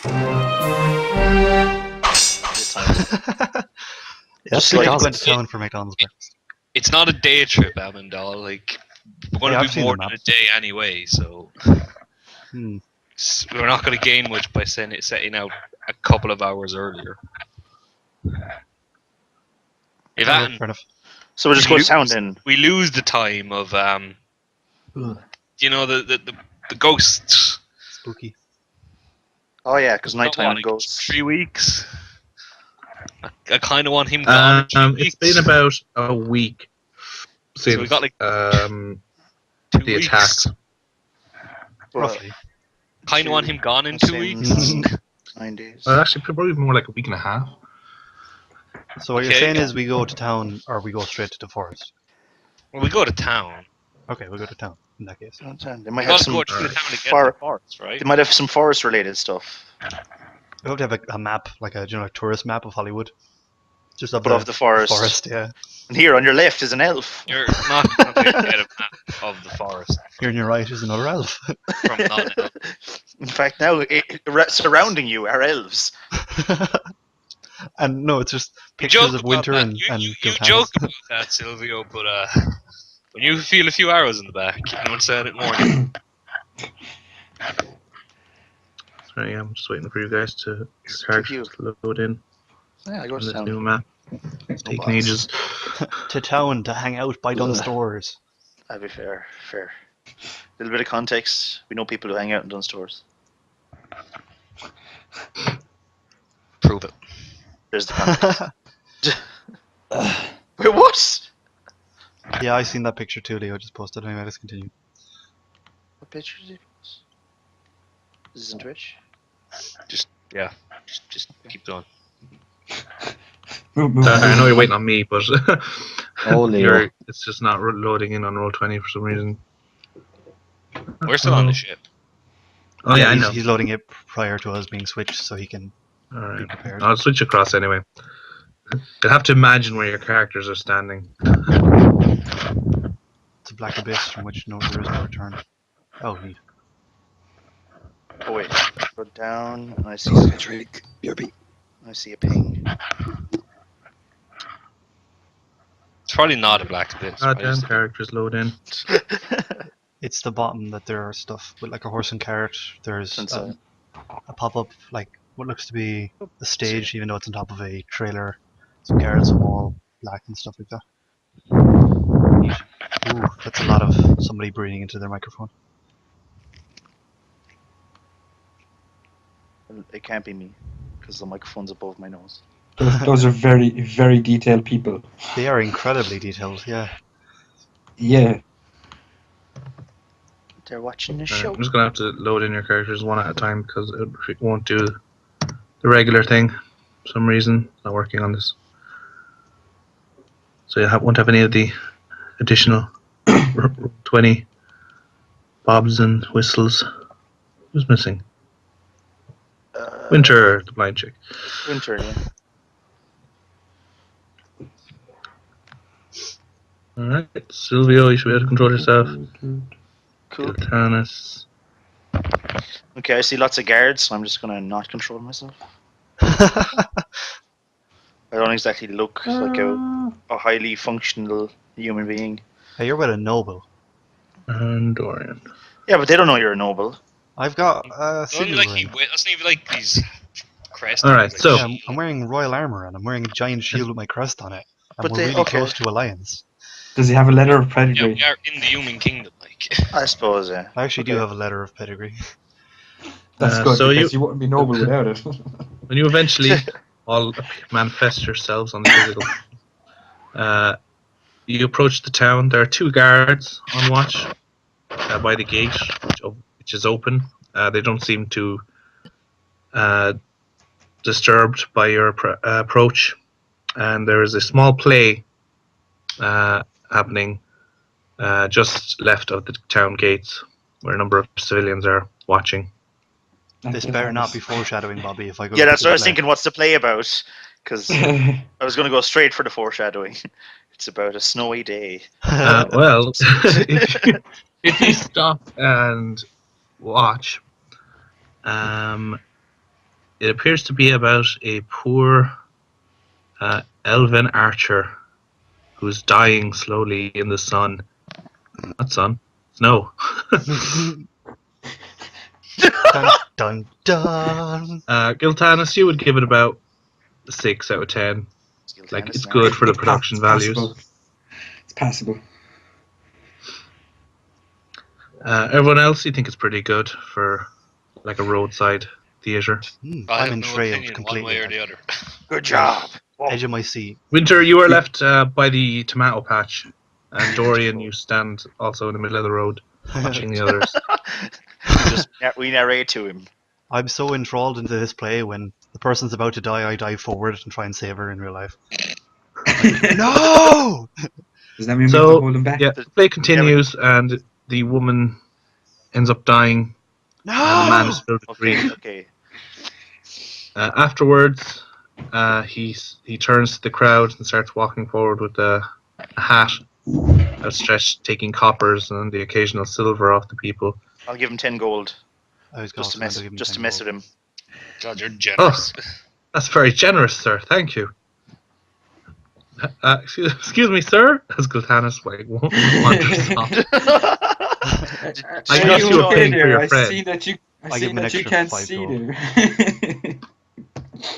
This time. That's Just like went to town for McDonald's breakfast. It's not a day trip, Amandal. Like, we're going to do more than a day anyway, so we're not going to gain much by setting out a couple of hours earlier. If that, so we're just going to town then. We lose the time of you know, the ghosts. Spooky. Oh yeah, because nighttime goes 3 weeks. I kind of want him gone. It's been about a week since so we got like 2 the weeks. attacks. Roughly. Kind of want him gone in 2 weeks. 9 days. Well, actually, probably more like a week and a half. So what you're saying is we go to town or we go straight to the forest? Well, we go to town. Okay, we'll go to town in that case. They might have some forest, right? They might have some forest-related stuff. We hope to have a map, like a tourist map of Hollywood, just of the forest. Forest, yeah. And here on your left is an elf. You're not going to get a map of the forest. Here on your right is another elf. From non-elf. In fact, now surrounding you are elves. And no, it's just pictures of winter and you joke about that, Silvio, but when you feel a few arrows in the back, you don't say it more. Sorry, I'm just waiting for you guys to characters to load in. Yeah, I go to this town. new map. It's taking ages. To town to hang out by Dunn stores. That'd be fair. A little bit of context. We know people who hang out in Dunn stores. Prove it. There's the context. Wait, what? Yeah, I seen that picture too. Leo just posted. Anyway, let's continue. What picture did he post? Is this in Twitch? Just keep going. I know you're waiting on me, but it's just not loading in on Roll20 for some reason. We're still on the ship. Oh yeah, I know. He's loading it prior to us being switched, so he can be prepared. I'll switch across anyway. You'll have to imagine where your characters are standing. It's a black abyss from which there is no return. Oh, neat. Oh wait, go down and I see a drink. I see a ping. It's probably not a black abyss. Damn characters load in. It's the bottom that there are stuff with like a horse and cart. There's a pop-up like what looks to be a stage, even though it's on top of a trailer. Some carrots, some wall, black and stuff like that. Ooh, that's a lot of somebody breathing into their microphone. It can't be me, because the microphone's above my nose. Those are very, very detailed people. They are incredibly detailed, yeah. Yeah. They're watching the show. I'm just going to have to load in your characters one at a time, because it won't do the regular thing. For some reason, it's not working on this. So you won't have any of the additional 20 bobs and whistles. Who's missing? Winter, the blind chick. Winter, yeah. Alright, Silvio, you should be able to control yourself. Cool. Giltanis. Okay, I see lots of guards, so I'm just gonna not control myself. I don't exactly look like a highly functional human being. Hey, you're with a noble. And Dorian. Yeah, but they don't know you're a noble. I've got doesn't even like these crests. Alright, so yeah, I'm wearing royal armor and I'm wearing a giant shield with my crest on it. And we're really close to alliance. Does he have a letter of pedigree? Yeah, we are in the human kingdom, like. I suppose, yeah. I actually do have a letter of pedigree. That's good, so because you wouldn't be noble without it. When you eventually all manifest yourselves on the physical, you approach the town. There are 2 guards on watch by the gate, which is open. They don't seem too disturbed by your approach. And there is a small play happening just left of the town gates, where a number of civilians are watching. This better not be foreshadowing, Bobby. If I go. Yeah, that's what I was thinking. What's the play about? Because I was going to go straight for the foreshadowing. It's about a snowy day. Well, if you stop and watch, it appears to be about a poor elven archer who's dying slowly in the sun. Not sun, snow. Dun dun dun. Giltanis, you would give it about 6 out of 10. Like, it's good for the production values. It's passable. Everyone else, you think it's pretty good for like a roadside theatre. I I'm have in no Trail opinion one completely. way or the other. Good job. Edge of my seat. Winter, you are left by the tomato patch, and Dorian, you stand also in the middle of the road, watching the others. We narrate to him. I'm so enthralled into this play when the person's about to die, I dive forward and try and save her in real life. No! Does that mean we have to So, hold him back? yeah, the play continues, and the woman ends up dying, No! and the man is filled with Okay, grief. okay. Afterwards, he turns to the crowd and starts walking forward with a hat outstretched, taking coppers and the occasional silver off the people. I'll give him 10 gold. I was Just to going mess, give him just to 10 mess gold. with him. God, you're generous. That's very generous, sir. Thank you. Excuse me, sir. As Gultanis wanders off. I guess you were paying for your I friend. see that you. I I see give him an that you extra can't 5 see gold. there.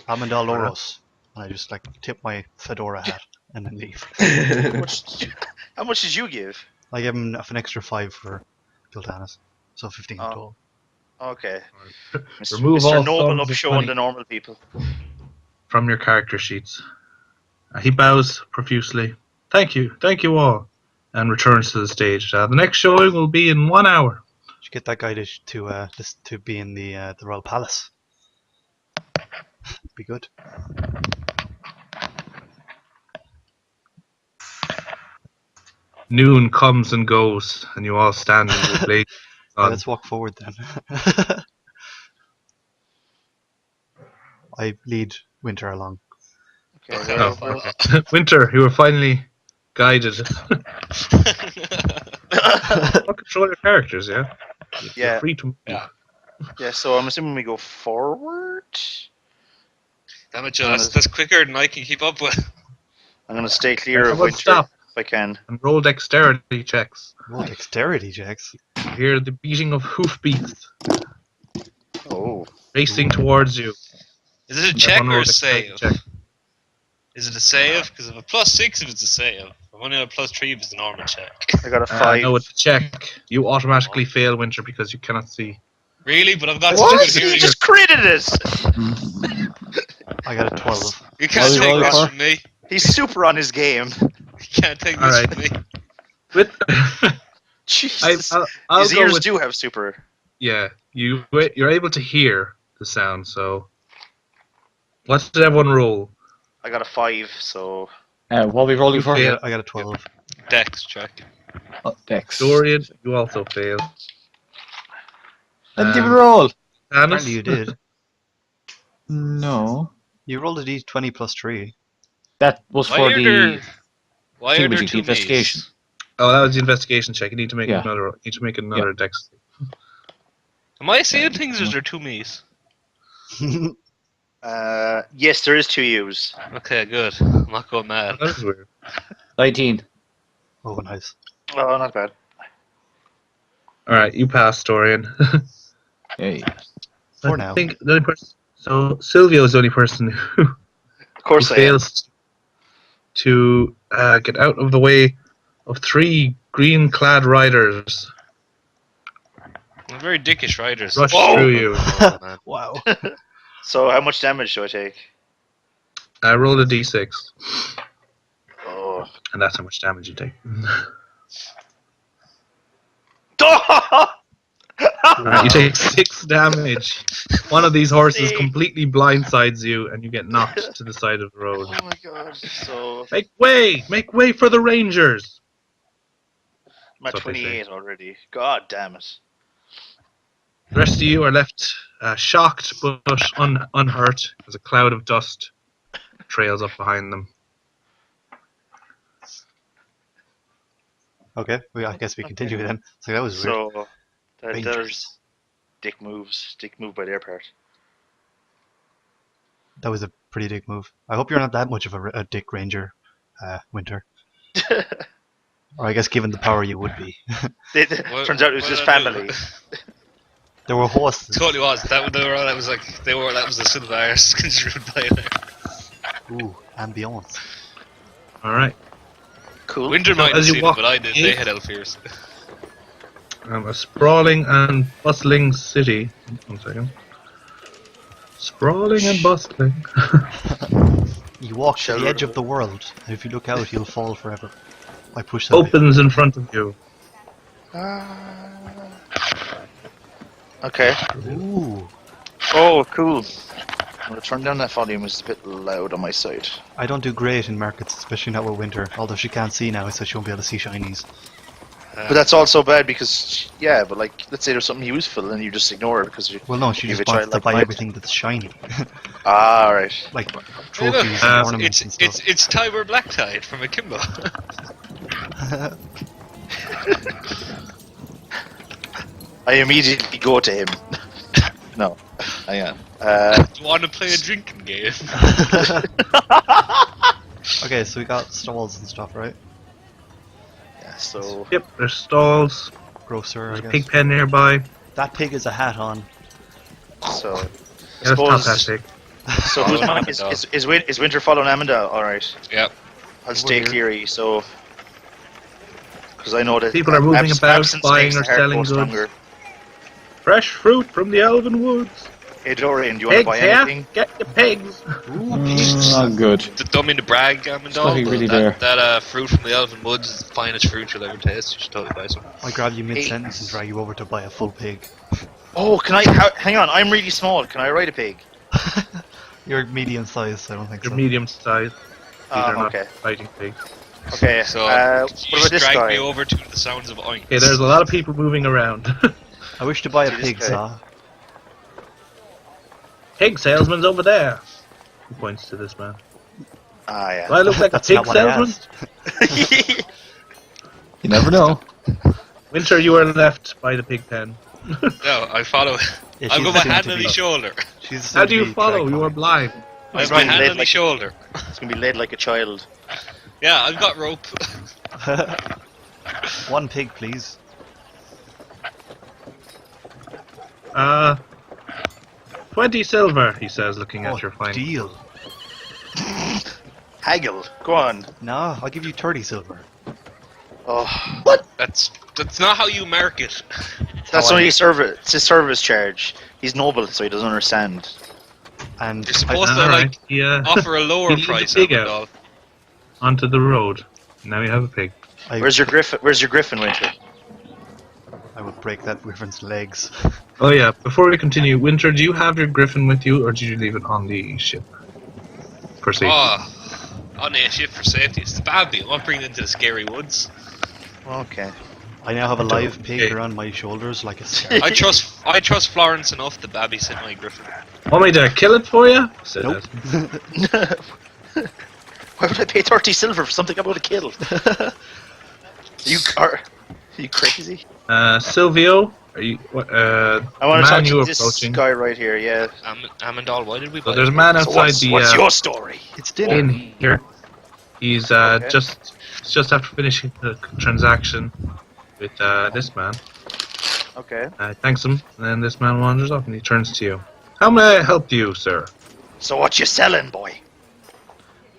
Amandal Oros. And I just like tip my fedora hat and then leave. How much did you give? I give him an extra 5 for Giltanis. So 15 Oh. total. Okay. Remove all Mr. Noble thumbs up of showing money the normal people. from your character sheets. He bows profusely. Thank you all, and returns to the stage. The next showing will be in 1 hour. Should get that guy to be in the Royal Palace. Be good. Noon comes and goes, and you all stand in the blaze. Yeah, let's walk forward then. I lead Winter along. Okay, Winter, you were finally guided. I'll control your characters, yeah? Yeah. You're free to move. Yeah, so I'm assuming we go forward. Damn it, Joe, that's quicker than I can keep up with. I'm gonna stay clear of Everyone Winter stop if I can. and roll dexterity checks. Roll dexterity checks. You hear the beating of hoofbeats Oh. racing towards you. Is it a check Everyone or roll a dexterity save? check. Is it a save? Because if a +6 if it's a save. If only a +3 if it's a normal check. I got a 5. No, it's a check. You automatically fail, Winter, because you cannot see. Really? But I've got What? such good You hearing. just critted it! I got a 12. You can't What are you take rolling this for? from me. He's super on his game. You can't take this Alright. from me. With Jesus. I'll His go ears with, do have super. yeah, you're able to hear the sound. So, what did everyone roll? I got a 5, so. What are we rolling for? fail. I got a 12. Dex check. Oh, Dex. Dorian, you also fail. I didn't even roll. Apparently Hannes, you did. No. You rolled a d20 plus 3. That was Why for are the there? Why are there thingamajig, the 2 investigation. me's? oh, that was the investigation check. You need to make Yeah. another dex. Am I seeing things or is there 2 me's? Yes, there is 2 U's. Okay, good. I'm not going mad. That is weird. 19. Oh, nice. Oh, not bad. All right, you pass, Dorian. Hey. For I now. think the only person. So Silvio is the only person who Of course I am. fails to get out of the way of 3 green-clad riders I'm very dickish riders. rush Whoa! through you. Oh, man. Wow. So, how much damage do I take? I rolled a d6, Oh. and that's how much damage you take. Alright, you take 6 damage. One of these horses Sick. completely blindsides you, and you get knocked to the side of the road. Oh my god. So, Make way for the Rangers. I'm at That's what they 28 already. God damn it. The rest of you are left shocked but unhurt as a cloud of dust trails up behind them. Okay, I guess we continue then. So that was weird. So, there's dick move by their part. That was a pretty dick move. I hope you're not that much of a dick ranger, Winter. Or I guess given the power you would be. Turns out it was just family. There were hosts. Totally was. That was the Sylvars construed by there. Ooh, ambiance. Alright. Cool. Winter might have as you seen it, walk but I did. in- They had elf ears. A sprawling and bustling city. 1 second. Sprawling and bustling. You walk to the Shelter. edge of the world, and if you look out, you'll fall forever. I push that way. Opens in front of you. Okay. Ooh. Oh, cool. I'm gonna turn down that volume. It's a bit loud on my side. I don't do great in markets, especially not with Winter. Although she can't see now, so she won't be able to see shinies. But that's also bad because, yeah, but like, let's say there's something useful and you just ignore it because you. Well, no, she Give just a wants child to like buy mine. everything that's shiny. Ah, right. Like Hey, trophies look, and ornaments and stuff. it's Tiber Blacktide from Akimbo. I immediately go to him. No, hang on. Want to play a drinking game? Okay, so we got stalls and stuff, right? Yeah, so Yep, there's stalls. Grocer, I There's a guess. pig pen nearby. That pig is a hat on. so. Yeah, that's suppose- fantastic. So who's Follow mine? Is Winter following Amanda? All right. Yep. I'll stay here. cleary. So. Because I know that People are moving about, absence buying makes or the heart selling go goods. stronger. Fresh fruit from the elven woods. Hey Dorian, do you want to Pigs buy here. anything? Get your pigs. Not good. The dumb in the brag, Amandal. nothing really there. That fruit from the Elven Woods is the finest fruit you'll ever taste. You should totally buy some. I grab you mid-sentence and drag you over to buy a full pig. Oh, can I? Hang on, I'm really small. Can I ride a pig? You're medium-sized, I don't think They're so. medium sized. These are not Okay. fighting pigs. Okay. So what you about this drag guy? me over to the sounds of oinks. Okay, there's a lot of people moving around. I wish to buy a See this pig, guy? saw. Pig salesman's over there. He points to this man. Ah, Do yeah. I look like a That's pig not what I salesman? asked. You never know. Winter, you are left by the pig pen. No, I follow. Yeah, I'll she's go my soon hand to on be- his shoulder. She's How soon do to you be follow? dragged You are by. blind. I have He's my being hand led on like his shoulder. It's gonna be led like a child. Yeah, I've got rope. One pig, please. 20 silver, he says, looking Oh, at your fine. deal. Haggle. Go on. No, I'll give you 30 silver. Oh, That's not how you market. that's how I- only service. It's a service charge. He's noble, so he doesn't understand. And You're supposed to Alright, like yeah. offer a lower You leave the price. pig out. Amandal. Onto the road. Now you have a pig. Where's your griffin? Where's your griffin, Winter? I would break that griffin's legs. Oh yeah, before we continue, Winter, do you have your griffin with you, or did you leave it on the ship? For safety. Oh, on the ship for safety. It's the Babby. I'm not bringing it into the scary woods. Okay. I now have a live pig Okay. around my shoulders like a scarf. I trust Florence enough that Babby sent my griffin. Want me to kill it for you? Said Nope. Ed. Why would I pay 30 silver for something I'm gonna kill? Are you crazy? Silvio, are you? I want to talk man you to are this approaching. guy right here. Yeah. Amandal, why did we buy So there's a it? man So outside what's, the what's your story? It's dinner. inn here. He's Okay. just after finishing the transaction with this man. Okay. Thanks him, and then this man wanders off and he turns to you. How may I help you, sir? So what you selling, boy?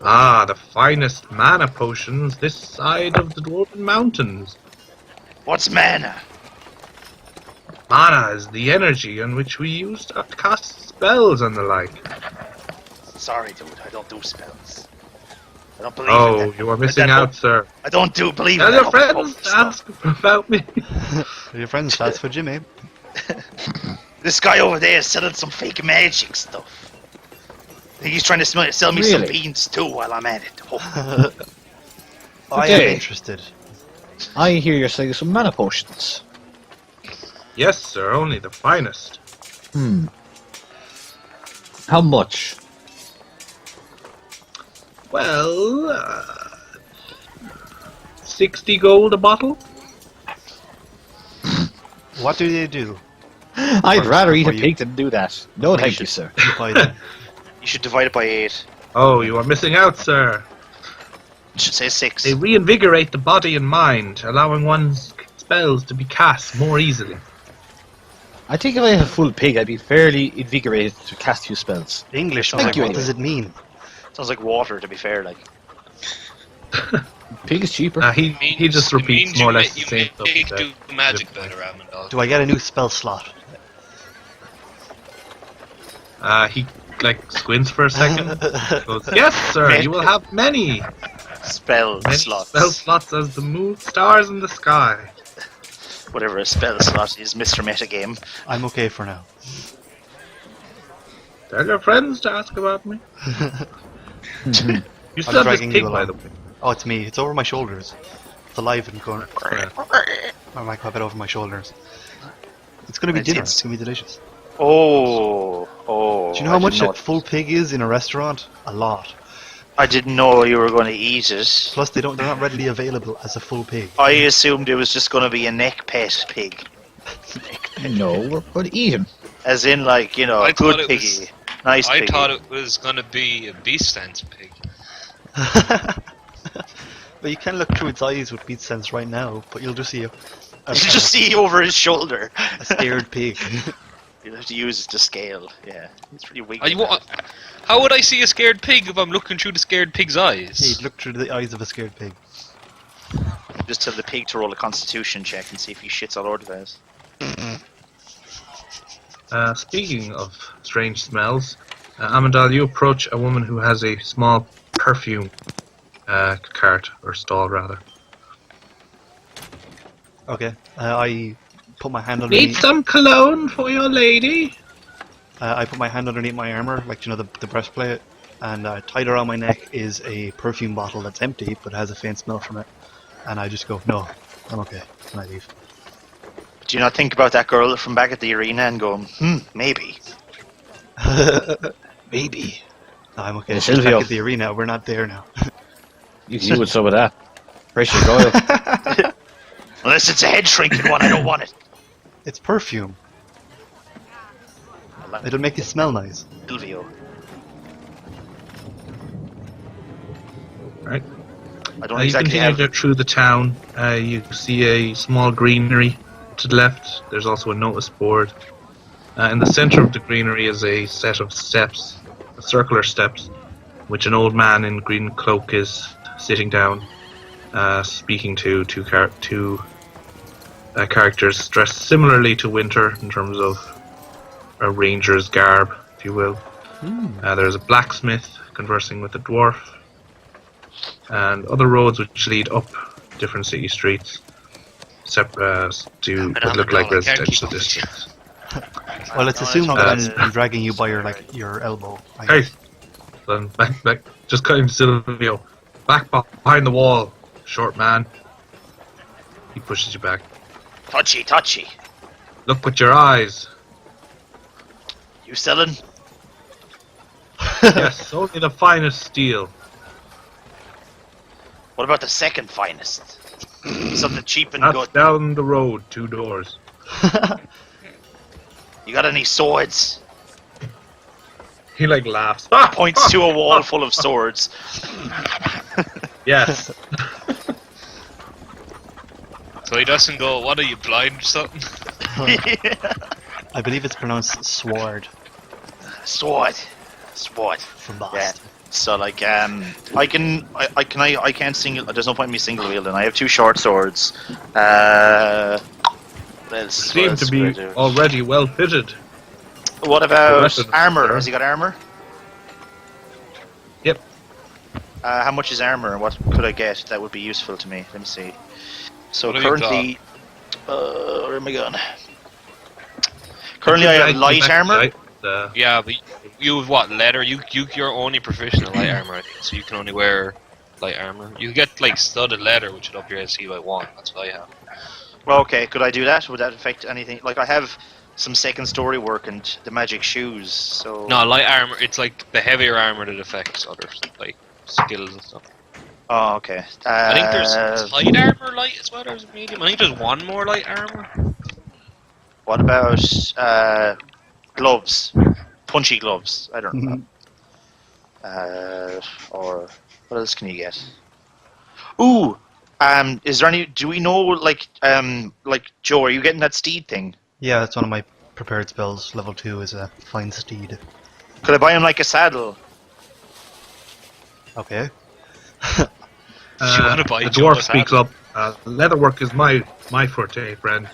Ah, the finest mana potions this side of the Dwarven Mountains. What's mana? Mana is the energy in which we use to cast spells and the like. Sorry, dude. I don't do spells. I don't believe in Oh, that. you are missing that out, sir. I don't believe in Tell that. your friends to ask about me. Your friends, that's for Jimmy. This guy over there is selling some fake magic stuff. I think he's trying to sell me some Really? beans too while I'm at it. Oh, I am Okay. interested. I hear you're selling some mana potions. Yes, sir, only the finest. How much? Well, 60 gold a bottle? What do they do? I'd rather eat a or you- pig than do that. No, or thank you, should sir. you buy them? You should divide it by 8. Oh, you are missing out, sir. It should say 6. They reinvigorate the body and mind, allowing one's spells to be cast more easily. I think if I have a full pig, I'd be fairly invigorated to cast few spells. English. Thank Like, you what anyway. does it mean? Sounds like water, to be fair. Like, Pig is cheaper. He just repeats more or less the same stuff. You he said. do magic better, Amandal. Do I get a new spell slot? He like squints for a second. Goes, yes, sir. You will have many spell slots. spell slots as the moon, stars in the sky. Whatever a spell slot is, Mr. Metagame. I'm okay for now. Tell your friends to ask about me. You still I'm have this dragging pig, you by along. the way. Oh, it's me. It's over my shoulders. It's alive and going. Yeah. I might have it over my shoulders. It's gonna be dinner. It's gonna be delicious. Oh. Do you know how much a a full pig is in a restaurant? A lot. I didn't know you were going to eat it. Plus, they're not readily available as a full pig. I assumed it was just going to be a neck pet pig. No, we're going to eat him. As in, like, you know, I a good thought it piggy. was- Nice I piggy. thought it was gonna be a beast sense pig. But you can look through its eyes with beat sense right now, but you'll just see You just see over his shoulder. a scared pig. You'll have to use it to scale. Yeah, it's pretty weak. How would I see a scared pig if I'm looking through the scared pig's eyes? Yeah, you'd look through the eyes of a scared pig. Just tell the pig to roll a constitution check and see if he shits all over the place. Speaking of strange smells, Amandal, you approach a woman who has a small perfume cart, or stall rather. Okay. I put my hand Need underneath. some cologne for your lady? I put my hand underneath my armor, like, you know, the breastplate, and tied around my neck is a perfume bottle that's empty but has a faint smell from it. And I just go, no, I'm okay, and I leave. Do you not think about that girl from back at the arena and go, maybe? Maybe. No, I'm okay. Yeah, She's back Silvio. at the arena. We're not there now. You can do with some of that. Precious oil. Unless it's a head shrinking one, I don't want it. It's perfume. It'll make you smell nice. Silvio. Right. I don't You exactly continue have... through the town. You see a small greenery to the left. There's also a notice board. In the center of the greenery is a set of steps, circular steps, which an old man in green cloak is sitting down, speaking to two characters dressed similarly to Winter in terms of a ranger's garb, if you will. There's a blacksmith conversing with a dwarf, and other roads which lead up different city streets to what look like residential districts. Well, it's assumed that I'm dragging you by your elbow. Hey, then back, just cutting Silvio. Back behind the wall, short man. He pushes you back. Touchy. Look with your eyes. You selling? Yes, only the finest steel. What about the second finest? Something cheap and That's good. down the road, 2 doors. You got any swords? He laughs. Points to a wall full of swords. Yes. So he doesn't go, what are you, blind or something? I believe it's pronounced sword Sword. from Boston. Yeah. So I can't single. There's no point in me single wielding. I have 2 short swords. Seem to be already well fitted. What about rest of them, armor? sir. Has he got armor? Yep. How much is armor, and what could I get that would be useful to me? Let me see. So What have you currently, where am I going? Currently, I have light armor. Yeah, but you have what, leather? You're only proficient in light armor, I think, so you can only wear light armor. You get studded leather, which would up your AC by 1. That's what I have. Well, okay, could I do that? Would that affect anything? Like, I have some second story work and the magic shoes, so... No, light armor, it's like the heavier armor that affects others, like skills and stuff. Oh, okay. I think there's light armor light as well, there's medium. I think there's 1 more light armor. What about gloves? Punchy gloves. I don't know. Or what else can you get? Ooh, is there any? Do we know like Joe? Are you getting that steed thing? Yeah, it's one of my prepared spells. Level 2 is a fine steed. Could I buy him like a saddle? Okay. You wanna buy the Joe a dwarf speaks up. Leatherwork is my forte, friend.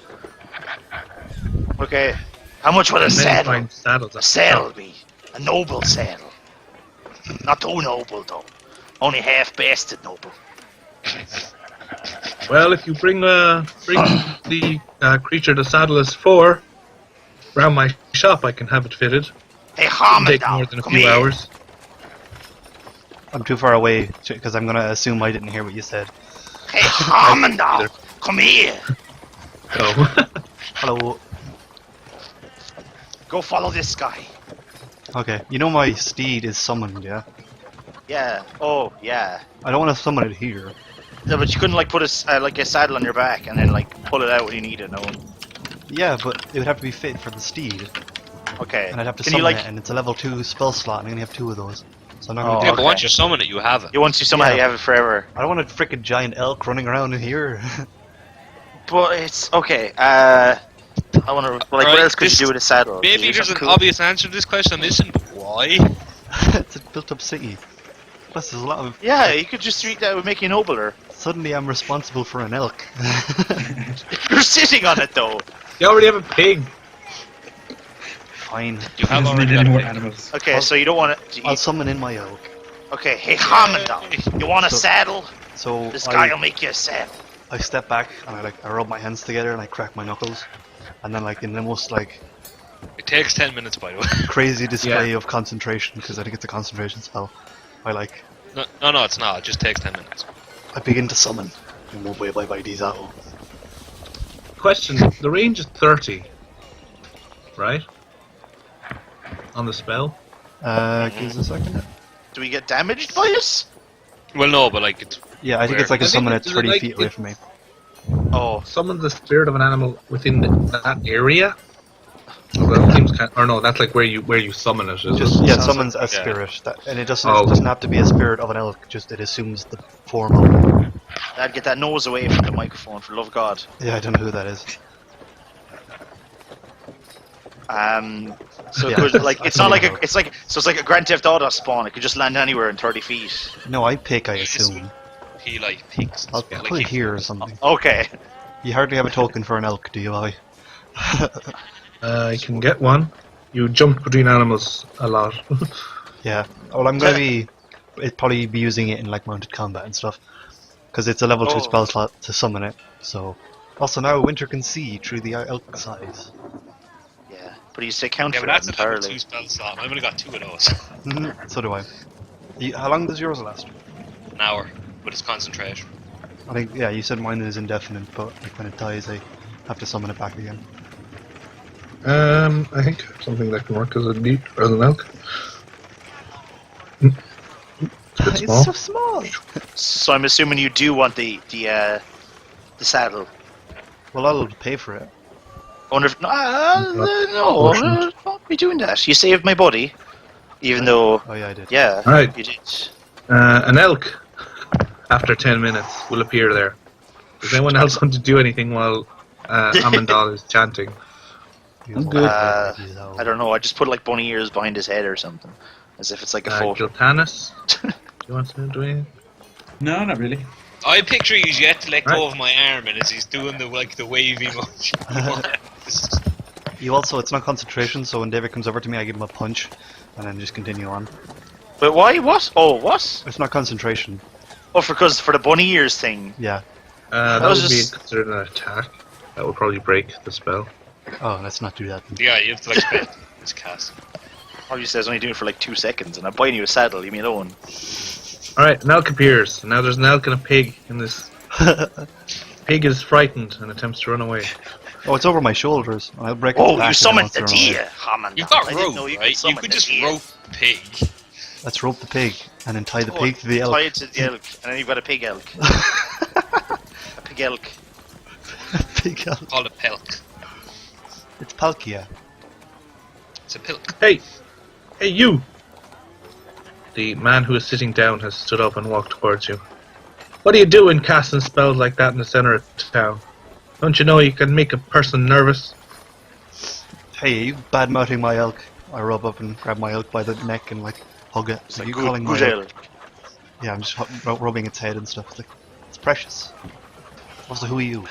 Okay. How much would a And then you saddle? find saddles A at the saddle shop. be a noble saddle. Not too noble though. Only half-basted noble. Well, if you bring the creature the saddle is for around my shop, I can have it fitted. Hey, It'll Harmon, take more than a come few here. hours. I'm too far away because I'm gonna assume I didn't hear what you said. Hey, Harmon, come here. So, Hello. Go follow this guy. Okay, you know my steed is summoned, yeah? Yeah. Oh, yeah. I don't want to summon it here. No, but you couldn't like put a saddle on your back and then like pull it out when you need it. No. Yeah, but it would have to be fit for the steed, Okay. and I'd have to Can you summon like? it, and it's a level 2 spell slot, and I only have 2 of those. So I'm not Oh, gonna do Yeah, it. but once you summon it, you have it. Once you somehow Yeah. you have it forever. I don't want a freaking giant elk running around in here. But it's okay. I want to. Like, what Alright, else could this- you do with a saddle? Is Maybe there there's an something cool? obvious answer to this question I'm missing, but why? It's a built-up city. Plus, there's a lot of. Yeah, you could just treat that would make you nobler. Suddenly, I'm responsible for an elk. You're sitting on it though. you already have a pig. Fine. You have Doesn't already need got any more a thing. animals. Okay, so you don't want to. I'll summon in my elk. Okay, hey Harmon, you want a So- saddle? So This guy will I make you a saddle. step back and I rub my hands together and I crack my knuckles, and then like in the most like It takes 10 minutes, by the way. crazy display of concentration, because I think it's a concentration spell, I like No, it's not. It just takes 10 minutes. I begin to summon. These out. Question: the range is 30, right? On the spell. Give us a second. Do we get damaged by it? Well, no, but like it's. Yeah, I think Where? it's like a I think summon it's at 30 like feet away it- from me. Oh, Summon the spirit of an animal within that area. Well, that seems or no, that's like where you summon it. Is Just it? yeah, Sounds summons like- a yeah. spirit, and it doesn't Oh. it doesn't have to be a spirit of an elk. Just it assumes the form of. Dad, get that nose away from the microphone, for love of God. Yeah, I don't know who that is. So it Yeah. could, like, it's not like Yeah. it's like a Grand Theft Auto spawn. It could just land anywhere in 30 feet. No, I pick. I Just- assume. He like peeks. I'll Like, put it he- here or something. Okay. You hardly have a token for an elk, do you, I? You can get one. You jump between animals a lot. Yeah. Well, I'm gonna probably be using it in like mounted combat and stuff, because it's a level 2 Oh. spell slot to summon it. So, also now Winter can see through the elk size. Yeah, but you say count Yeah, for but that that's a level entirely. 2 spell slot. I've only got 2 of those. So do I. How long does yours last? An hour, but it's concentration. I think yeah, you said mine is indefinite, but like when it dies, I have to summon it back again. I think something that can work as a deep or as an elk. It's a bit small. It's so small. So I'm assuming you do want the saddle. Well, I'll pay for it. I wonder if no, don't be doing that. You saved my body, even though Oh yeah, I did. yeah, Alright. you did. An elk, after 10 minutes, will appear there. Does anyone else want to do anything while Amandal is chanting? I'm good. I don't know. I just put like bunny ears behind his head or something, as if it's like a photo. Giltanis, do you want to do anything? No, not really. I picture he's yet to let go Right. of my arm, and as he's doing the wavy motion. You also, it's not concentration, so when David comes over to me, I give him a punch, and then just continue on. But why? What? Oh, what? It's not concentration. Oh, for the bunny ears thing. Yeah. That was would be just- considered an attack. That would probably break the spell. Oh, let's not do that. Then. Yeah, you have to like spend this cast. Obviously, I was only doing it for like 2 seconds, and I'm buying you a saddle. Leave me alone. Alright, an elk appears. Now there's an elk and a pig in this. Pig is frightened and attempts to run away. Oh, it's over my shoulders. I'll break its Oh, back you and summoned then the I'll throw it away. deer, Hammond. You've got I didn't rope, know right? You summon could the just deer. rope the pig. Let's rope the pig and then tie the Oh, pig to the elk. Tie it to the elk, and then you've got a pig elk. A pig elk. Pig elk. Call it pelk. It's Palkia. It's a pilk. Hey! Hey, you! The man who is sitting down has stood up and walked towards you. What are you doing casting spells like that in the center of town? Don't you know you can make a person nervous? Hey, are you bad-mouthing my elk? I rub up and grab my elk by the neck and like hug it. It's Are like you good, calling my good elk? ale. Yeah, I'm just rubbing its head and stuff. It's like, it's precious. Also, who are you?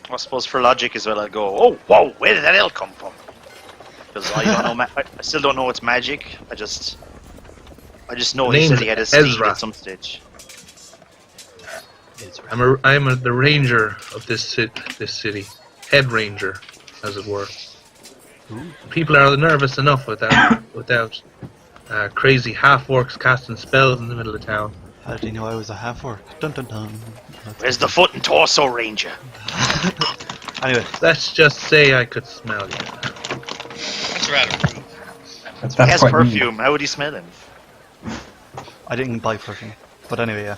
I suppose for logic as well, I'll go, oh, whoa, where did that ale come from? Because I don't know, I still don't know it's magic. I just know he said he had a steed Ezra. at some stage. I'm the ranger of this city, head ranger, as it were. People are nervous enough without crazy half-orcs casting spells in the middle of town. How did you know I was a half-orc? Dun dun dun. Where's the foot and torso ranger? Anyway, Let's just say I could smell you. That's rather rude. That's He has quite mean. perfume. How would he smell him? I didn't buy perfume. But anyway, yeah.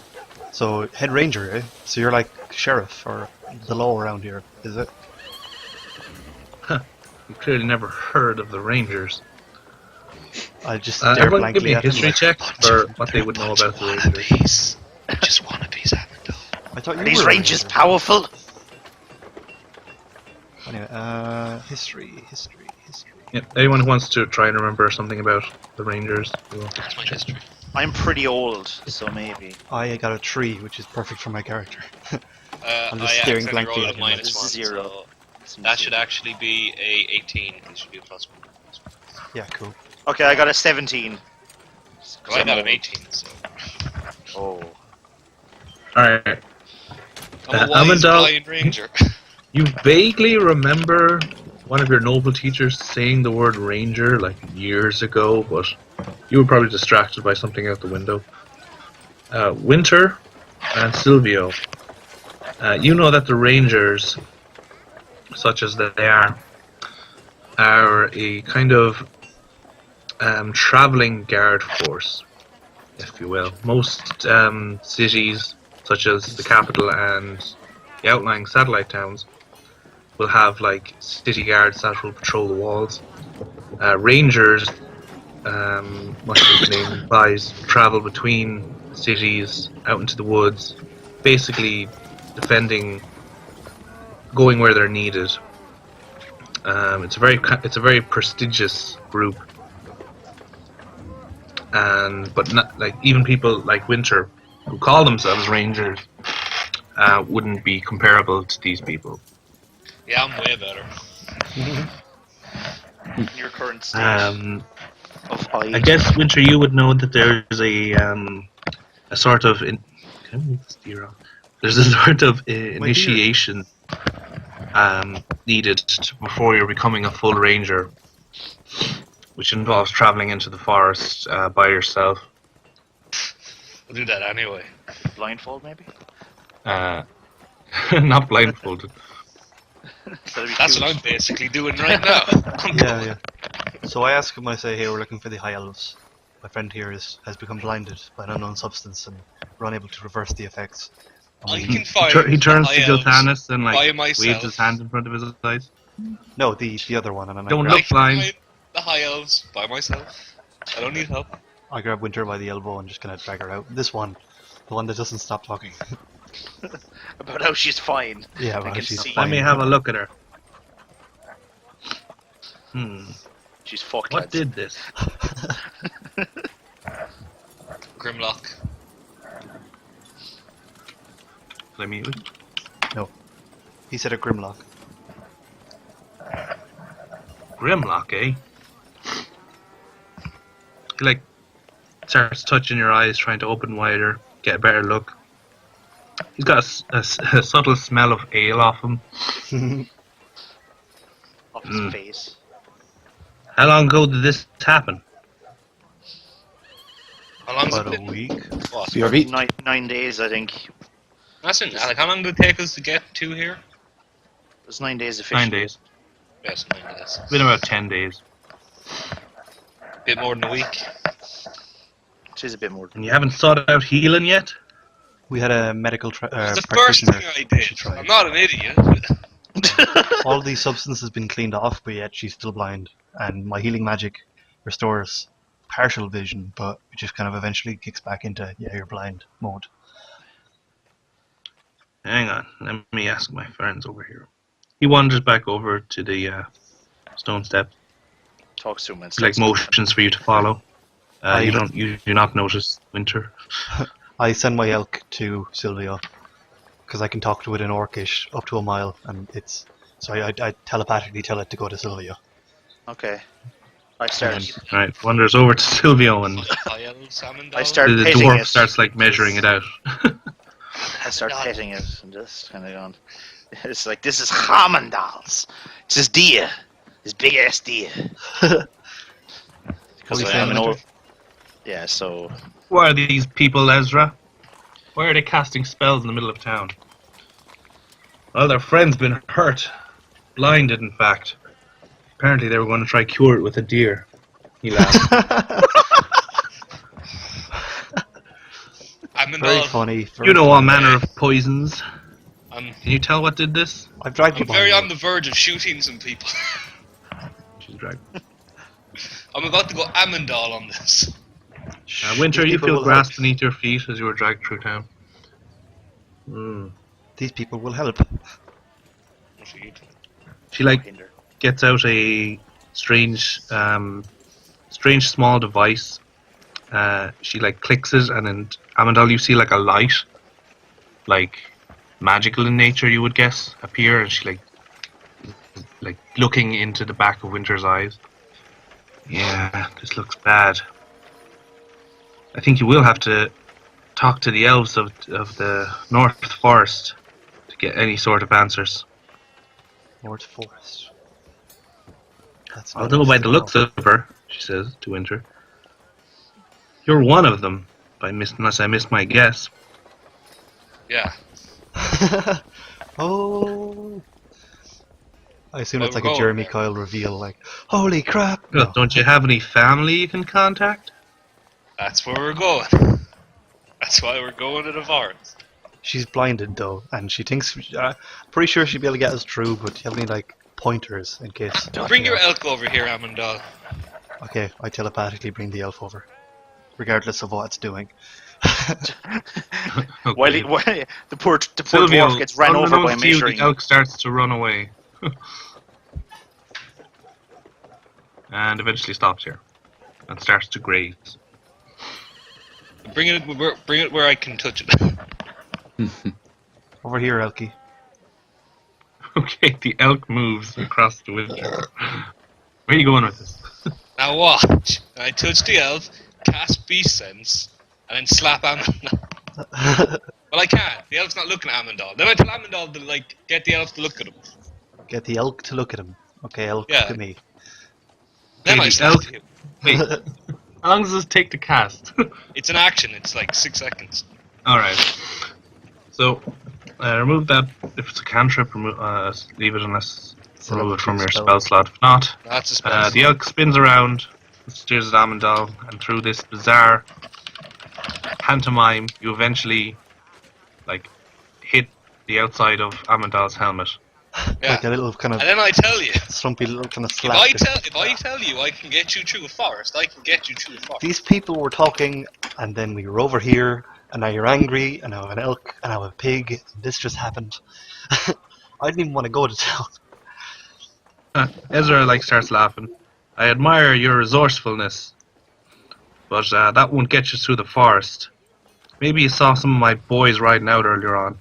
So, head ranger, eh? So you're like sheriff or the law around here, is it? You clearly never heard of the rangers. I just stare Everyone blankly give me a at him history like, check for what they would know about the rangers. Just wannabes, haven't I thought you Are these were a rangers ranger. powerful? Anyway, history. Yeah, anyone who wants to try and remember something about the rangers. That's my history. I'm pretty old, so maybe. I got a 3, which is perfect for my character. I'm just I staring accidentally blankly rolled at a him like, minus one, Zero. so that should actually be a 18. This should be a plus 1. yeah, cool. Okay, I got a 17. Well, I got an 18, so. Oh. Alright. I'm a wise Amandal- blind ranger. You vaguely remember one of your noble teachers saying the word ranger like years ago, but you were probably distracted by something out the window. Winter and Silvio, you know that the rangers, such as they are a kind of traveling guard force, if you will. Most cities, such as the capital and the outlying satellite towns, will have like city guards that will patrol the walls. Rangers, much as the name implies, travel between cities, out into the woods, basically defending, going where they're needed. It's a very prestigious group, but not like even people like Winter, who call themselves Rangers, wouldn't be comparable to these people. Yeah, I'm way better. Your current state of I guess Winter, you would know that there's a sort of there's a sort of initiation needed before you're becoming a full ranger, which involves traveling into the forest by yourself. We'll do that anyway. Blindfold, maybe? Not blindfolded. That'd be That's cute. what I'm basically doing right now. Yeah. So I ask him, I say, hey, we're looking for the High Elves. My friend here has become blinded by an unknown substance and we're unable to reverse the effects. I can find He turns the to High Elves Giltanis and by like myself. waves his hand in front of his eyes. No, the other one. And then Don't I I look can blind. find the High Elves by myself. I don't need help. grab Winter by the elbow and just kind of drag her out. This one. The one that doesn't stop talking. About how she's fine. Yeah, I well, can she's see. Let fine. me have a look at her. She's fucked. What lads. did this? Grimlock. Let me. No. He said a Grimlock. Grimlock, eh? He like starts touching your eyes, trying to open wider, get a better look. He's got a subtle smell of ale off him. Off his face. How long ago did this happen? How long's it About a been? week. What? BRB. 9 days, I think. That's it. Like, how long did it take us to get to here? It's 9 days officially. 9 days. Yes, 9 days. It's been about 10 days. Bit more than a week. It is a bit more. And you haven't sought out healing yet? We had a medical It's the first practitioner. thing I She did. tried. I'm not an idiot. All these substances have been cleaned off, but yet she's still blind. And my healing magic restores partial vision, but it just kind of eventually kicks back into you're blind mode. Hang on, let me ask my friends over here. He wanders back over to the stone step. Talks to him and Like motions for you to follow. I- You do not notice Winter. I send my elk to Sylvia because I can talk to it in Orcish up to a mile, and it's so I telepathically tell it to go to Sylvia. Okay. I start. Right, wanders over to Silvio and High Elves, salmon I dog. start the petting dwarf it. starts like measuring it out. I start petting it and just kind of going. It's like, this is Hamendals. This is deer. This big ass deer. Because I am an old. Yeah, so. Who are these people, Ezra? Why are they casting spells in the middle of town? Well, their friend's been hurt. Blinded, in fact. Apparently they were going to try cure it with a deer. He laughed. Very funny. You know all manner of poisons. I'm Can you tell what did this? I've dragged you very behind on the verge of shooting some people. She's dragged. I'm about to go Amandal on this. Winter, These you people feel will grass help. beneath your feet as you were dragged through town. These people will help. She like Hinder. gets out a strange small device. She like clicks it, and in Amandal you see like a light, like magical in nature, you would guess, appear, and she like looking into the back of Winter's eyes. Yeah, this looks bad. I think you will have to talk to the elves of the North Forest to get any sort of answers. North Forest. That's not Although by the interesting looks of her, she says to Winter, you're one of them, unless I missed my guess. Yeah. enough. Oh. I assume it's like a Jeremy Kyle reveal, like, holy crap! Well, No. don't you have any family you can contact? That's where we're going. That's why we're going to the forest. She's blinded though, and she thinks. Pretty sure she'd be able to get us through, but do you have any like pointers in case? Bring your elk over here, Amandal. Okay, I telepathically bring the elf over, regardless of what it's doing. Okay. While the poor Silvio, dwarf gets ran over by unbeknownst to you, measuring. the elk starts to run away. And eventually stops here. And starts to graze. Bring it where I can touch it. Over here, Elkie. Okay, the elk moves across the window. Where are you going with this? Now watch. I touch the elf, cast Beast Sense, and then slap Amandal. Well, I can't. The elf's not looking at Amandal. Then I tell Amandal to like get the elf to look at him. Get the elk to look at him. Okay, elk, Yeah. look at me. Then Okay, I the slap elk- him. Wait, how long does this take to cast? It's an action. It's like 6 seconds. Alright. So, remove that. If it's a cantrip, leave it unless remove it from your spell slot. If not, That's a spell. the elk spins around, steers at Amandal, and through this bizarre pantomime, you eventually like hit the outside of Amandal's helmet. Yeah. Like a little kind of And then I tell you, slumpy little kind of if slap. I tell you I can get you through a forest, I can get you through a forest. These people were talking, and then we were over here, and now you're angry, and now I have an elk, and now I have a pig, and this just happened. I didn't even want to go to town. Ezra like starts laughing. I admire your resourcefulness, but that won't get you through the forest. Maybe you saw some of my boys riding out earlier on.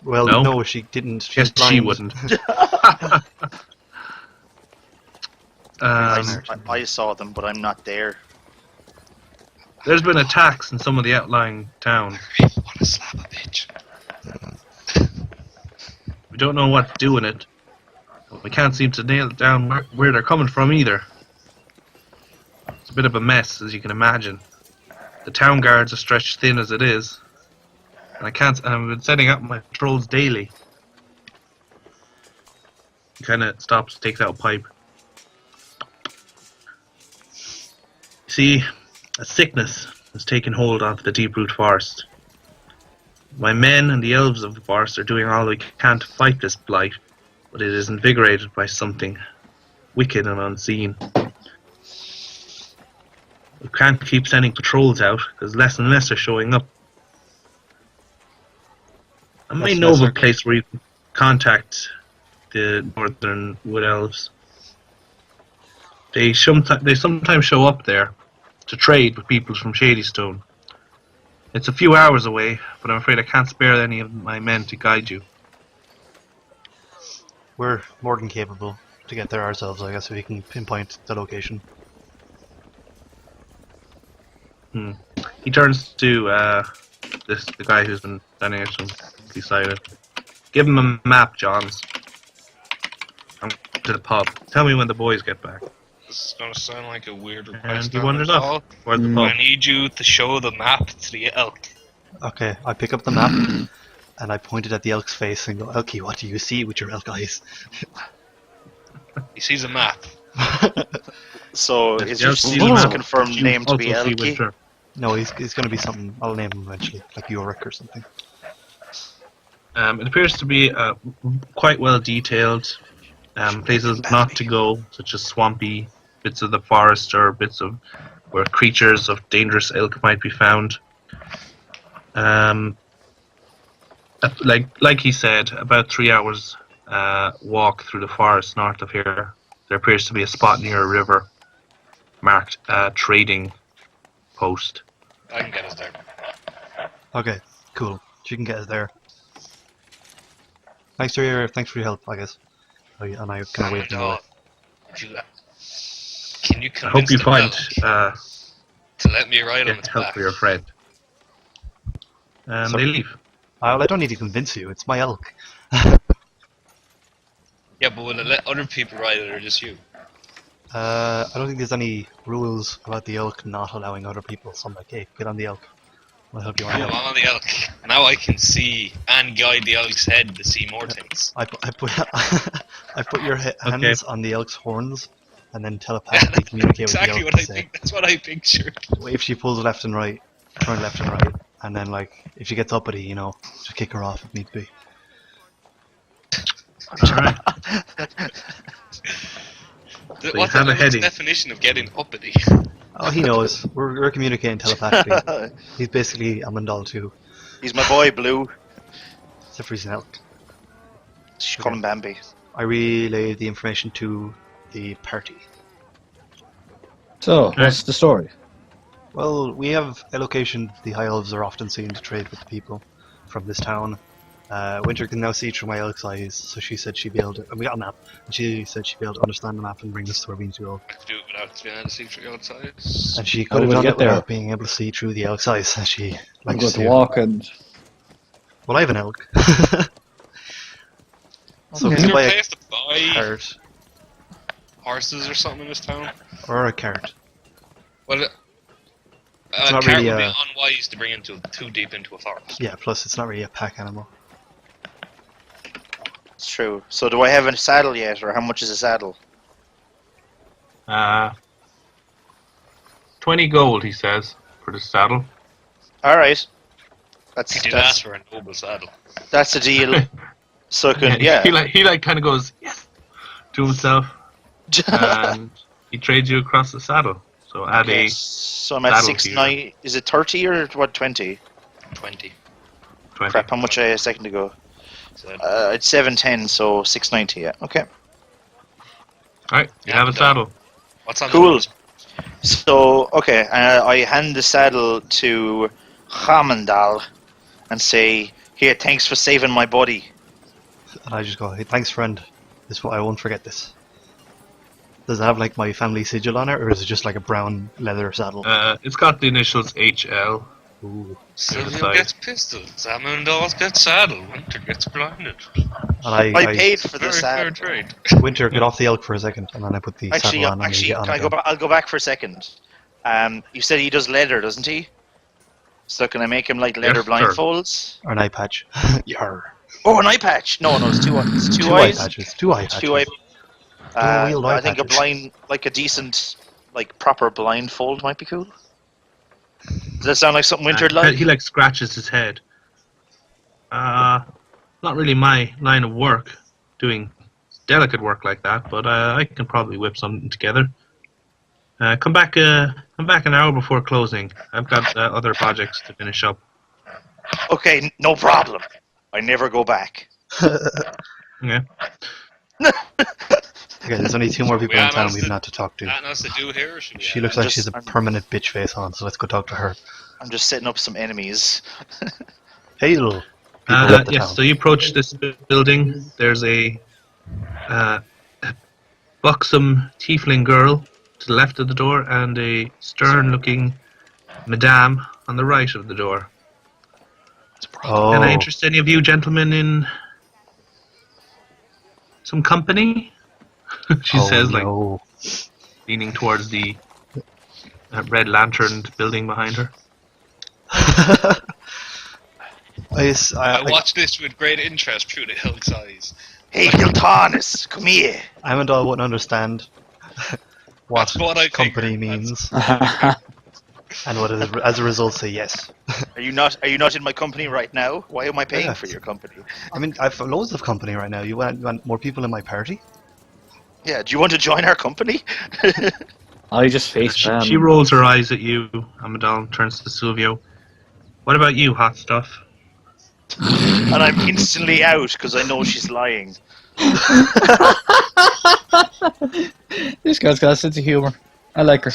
Well, No? no, she didn't. She's Guess blind. she wouldn't. I saw them, but I'm not there. There's been attacks in some of the outlying town. I want to slap a bitch. We don't know what's doing it. We can't seem to nail down where they're coming from either. It's a bit of a mess, as you can imagine. The town guards are stretched thin as it is. And I've been setting up my patrols daily. He kind of stops, takes out a pipe. See, a sickness has taken hold of the deep-root forest. My men and the elves of the forest are doing all they can to fight this blight, but it is invigorated by something wicked and unseen. We can't keep sending patrols out because less and less are showing up. I might know of a place where you can contact the Northern Wood Elves. They sometimes show up there to trade with people from Shadystone. It's a few hours away, but I'm afraid I can't spare any of my men to guide you. We're more than capable to get there ourselves, I guess, if we can pinpoint the location. He turns to the guy who's been standing next to him beside it. Give him a map, Johns. I'm to the pub. Tell me when the boys get back. This is gonna sound like a weird request. And he wanders off. Where's the pub? I need you to show the map to the elk. Okay, I pick up the map and I point it at the elk's face and go, Elkie, what do you see with your elk eyes? He sees a map. So Yes, is your yes, Steel's yes. confirmed You name to be also see Elkie? Winter. No, he's going to be something. I'll name him eventually, like Yorick or something. It appears to be quite well detailed. Places not to go, such as swampy bits of the forest or bits of where creatures of dangerous ilk might be found. Like he said, about 3 hours walk through the forest north of here. There appears to be a spot near a river marked trading post. I can get us there. Okay, cool. You can get us there. Thanks for your help, I guess. Oh, yeah, and I kind of waved him away. Can you I hope you find to let me ride on its help back? for your friend. They leave. Well, I don't need to convince you. It's my elk. Yeah, but will it let other people ride it or just you? I don't think there's any rules about the elk not allowing other people. So I'm like, hey, get on the elk. I'll help you on I'm the elk. on the elk. Now I can see and guide the elk's head to see more things. I put I put your hands on the elk's horns, and then telepathically communicate Exactly with the elk. what I think. That's what I pictured. If she pulls left and right, turn left and right, and then like if she gets uppity, just kick her off if need be. Alright. What's have a the heading. definition of getting uppity? Oh, he knows. We're communicating telepathically. He's basically Amandal too, He's my boy, Blue. except for he's an elk. Just call him Bambi. I relay the information to the party. So, what's the story? Well, we have a location the High Elves are often seen to trade with the people from this town. Winter can now see through my elk's eyes, so she said she'd be able to. And we got a map, and she said she'd be able to understand the map and bring us to where we need to go. I could do it without being able to see through outside. And she How could have will we done get it there? without being able to see through the elk's eyes, as she I'm likes going to to do. walk and... Well, I have an elk. So we Is can there buy a a place to buy cart horses or something in this town? or a cart. Well, It's a not cart really would be a- unwise to bring into too deep into a forest. Yeah, plus it's not really a pack animal. It's true. So do I have a saddle yet, or how much is a saddle? 20 gold, he says, for the saddle. All right. He did ask for a noble saddle. That's a deal. So can yeah. He kind of goes yes to himself, and he trades you across the saddle. So add Okay, a so I'm at saddle 6 to your- 9. Is it 30 or what? 20? 20. 20. Crap! How much I had a second ago? So, It's 710, so 690. Yeah. Okay. Alright, you have a saddle. what's on Cool. the So okay, I hand the saddle to Hamandal and say, "Here, thanks for saving my body." And I just go, hey, thanks friend. I won't forget this. Does it have like my family sigil on it, or is it just like a brown leather saddle? It's got the initials HL. Ooh. Silvio side. gets pistols, Amandal gets saddle, Winter gets blinded. And I paid for the Very fair saddle. trade. Winter, get off the elk for a second, and then I put the Actually, saddle on and we get on can I again. go back? I'll go back for a second. You said he does leather, doesn't he? So can I make him like leather Yes, sir. blindfolds? Or an eye patch. Yar. Oh, an eye patch! No, it's two eyes. Two eye patches. Two eye patches. Two eye. Dual-wheeled eye I think patches. a blind, like a decent, like proper blindfold might be cool. Does that sound like something Winter'd like? He like scratches his head. Not really my line of work, doing delicate work like that, but I can probably whip something together. Come back an hour before closing. I've got other projects to finish up. Okay, no problem. I never go back. Yeah. Okay, there's only 2 more people in town we've to- not to talk to. Nothing else to do here, or should we? She looks like she's a permanent bitch face on, so let's go talk to her. I'm just setting up some enemies. Hail! People of the Yes, town. so you approach this building. There's a buxom tiefling girl to the left of the door and a stern-looking madame on the right of the door. Oh, Can I interest any of you gentlemen in some company? She says, like, no. leaning towards the red lanterned building behind her. I watched this with great interest through the hill's eyes. Hey, Giltanis, come here. Amandal wouldn't understand what That's what I company figured. means, and would as a result say yes. Are you not in my company right now? Why am I paying Yeah. for your company? I mean, I've loads of company right now. You want more people in my party? Yeah, do you want to join our company? I just face spam. She rolls her eyes at you. Amadal turns to Silvio. What about you, hot stuff? And I'm instantly out because I know she's lying. This girl's got a sense of humor. I like her.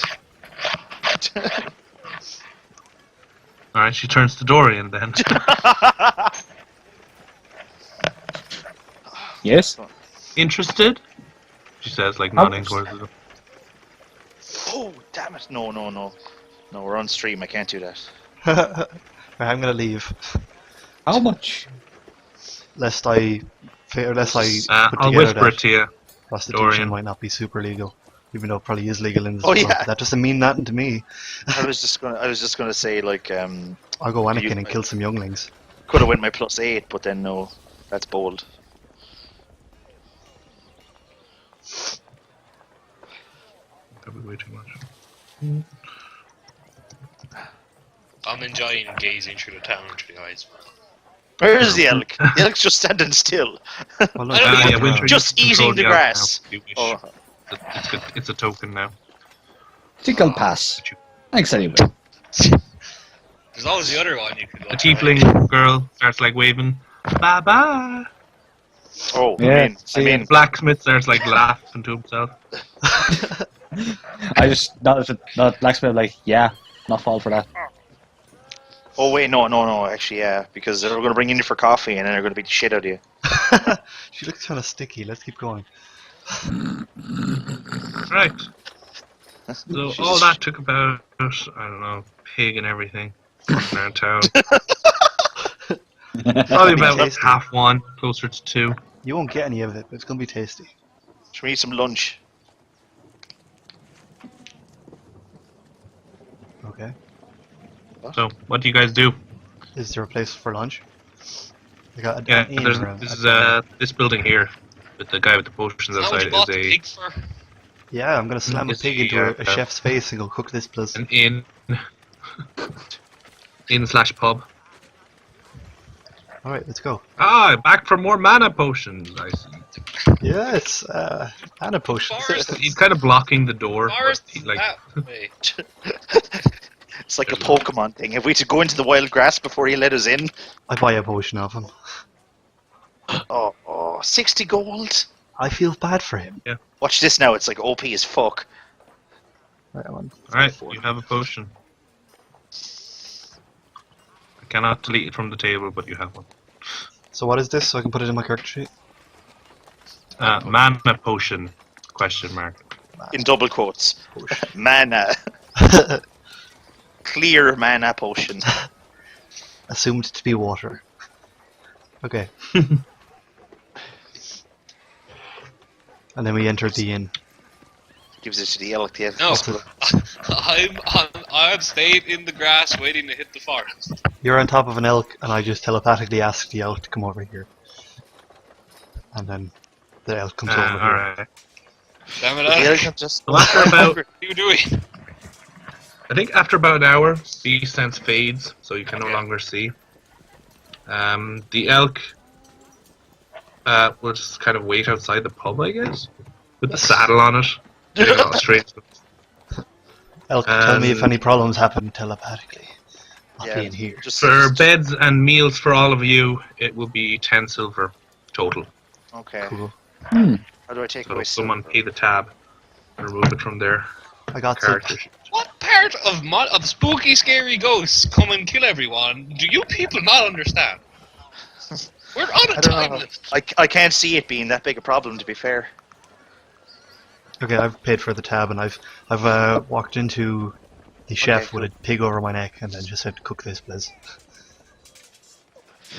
Alright, she turns to Dorian then. Yes? Interested? She says, like, nodding towards the door. Oh, damn it. No. No, we're on stream. I can't do that. I'm gonna leave, How much? lest I put I'll together whisper it that to you. prostitution Dorian. might not be super legal, even though it probably is legal in this Oh, world. yeah. That doesn't mean nothing to me. I was just gonna say, like, I'll go Anakin and kill some younglings. could have went my +8, but then no. That's bold. That'd be way too much. I'm enjoying gazing through the town through the eyes. Where's the elk? The elk's just standing still. Well, no, I don't yeah, know. Winter, Just you can eating the control elk grass. now, if you wish. Oh, It's a token now. I think I'll pass. Thanks anyway. There's always the other one you could The look tiefling girl starts, like, waving. Bye-bye! oh, Yeah, I mean, The blacksmith starts, like, laughing to himself. I just not blacksmith like, yeah, not fall for that. oh wait, no, actually, yeah, because they're gonna bring you in for coffee and then they're gonna beat the shit out of you. she looks kind of sticky. Let's keep going. Right. So all that took about, I don't know, pig and everything. Walking around town. Probably about Tasty. 1:30, closer to 2. You won't get any of it, but it's gonna be tasty. Should we eat some lunch? Okay. So, what do you guys do? Is there a place for lunch? I got Yeah, an inn there's, around. this is this building here, with the guy with the potions How much outside you bought is the a pig for? Yeah, I'm gonna slam a It's pig the, into a uh, chef's face and go cook this place. an inn, /pub. All right, let's go. Ah, back for more mana potions. I see. Yeah, it's Anna potion. Forest. He's kind of blocking the door. but Forest he, like, that way. It's like a Pokemon thing. If we to go into the wild grass before he let us in. I buy a potion of him. Oh, 60 gold. I feel bad for him. Watch this now. It's like OP as fuck. Right on. Alright, you have a potion. I cannot delete it from the table, but you have one. So what is this? So I can put it in my character sheet. Mana potion? Question mark. In double quotes. Potion. Mana. Clear mana potion. Assumed to be water. Okay. And then we enter the inn. Gives it to the elk. The elk. No, I'm stayed in the grass waiting to hit the forest. You're on top of an elk, and I just telepathically ask the elk to come over here. And then the elk comes over here. Alright. Damn it, The Alex. elk just. So after about, What are you doing? I think after about an hour, the sense fades, so you can no longer see. The elk will just kind of wait outside the pub, I guess, with the saddle on it. Doing a lot of strange stuff. Elk, tell me if any problems happen telepathically. I'll be in here. For beds and meals for all of you, it will be 10 silver total. Okay. Cool. How do I take So away someone silver? pay the tab and remove it from their I got character. What part of spooky, scary ghosts come and kill everyone do you people not understand? We're on a I don't time know. limit. I can't see it being that big a problem, to be fair. Okay, I've paid for the tab, and I've walked into the chef with a pig over my neck, and then just said, "Cook this, please."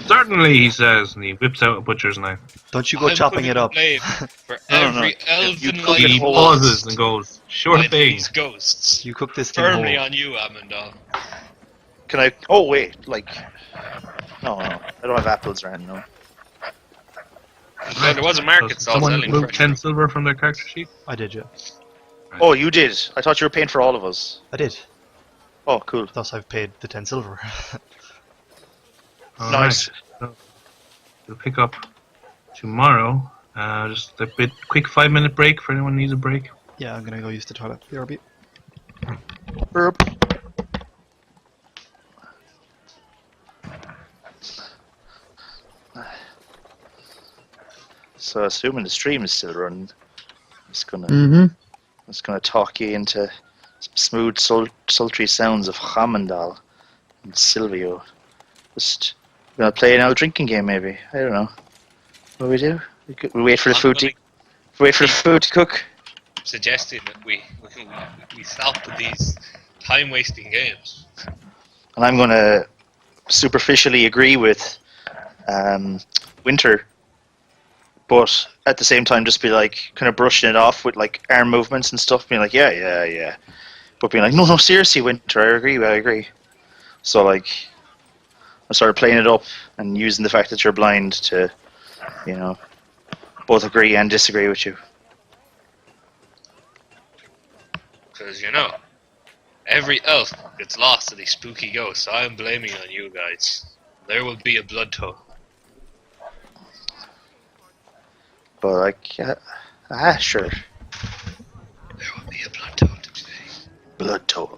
Certainly, he says, and he whips out a butcher's knife. Don't you go chopping it up. For No, every no. elven cook life it He whole. pauses and goes, "Sure by thing." these ghosts. You cook this thing Firmly whole. on you, Amandal. Can I? Oh wait, like. No, I don't have apples right now. Well, there was a market stall Someone selling moved fresh 10 fruit. silver from their character sheet. I did, yeah. Oh, you did. I thought you were paying for all of us. I did. Oh, cool. Thus, I've paid the 10 silver. All Nice. right. So we'll pick up tomorrow. Just a quick 5-minute break for anyone who needs a break. Yeah, I'm gonna go use the toilet. BRB. Burp. So, assuming the stream is still running, I'm just gonna talk you into some smooth, sultry sounds of Hamandal and Silvio. Just gonna play an old drinking game, maybe. I don't know. What do we do? We wait for the food to cook. Suggesting that we stop with these time-wasting games. And I'm gonna superficially agree with Winter, but at the same time just be like kind of brushing it off with like arm movements and stuff, being like yeah, but being like no seriously Winter, I agree. So like I started playing it up and using the fact that you're blind to, you know, both agree and disagree with you. Because, you know, every elf gets lost to these spooky ghosts, so I'm blaming on you guys. There will be a blood toll. But like, sure. There will be a blood toll today. Blood toll.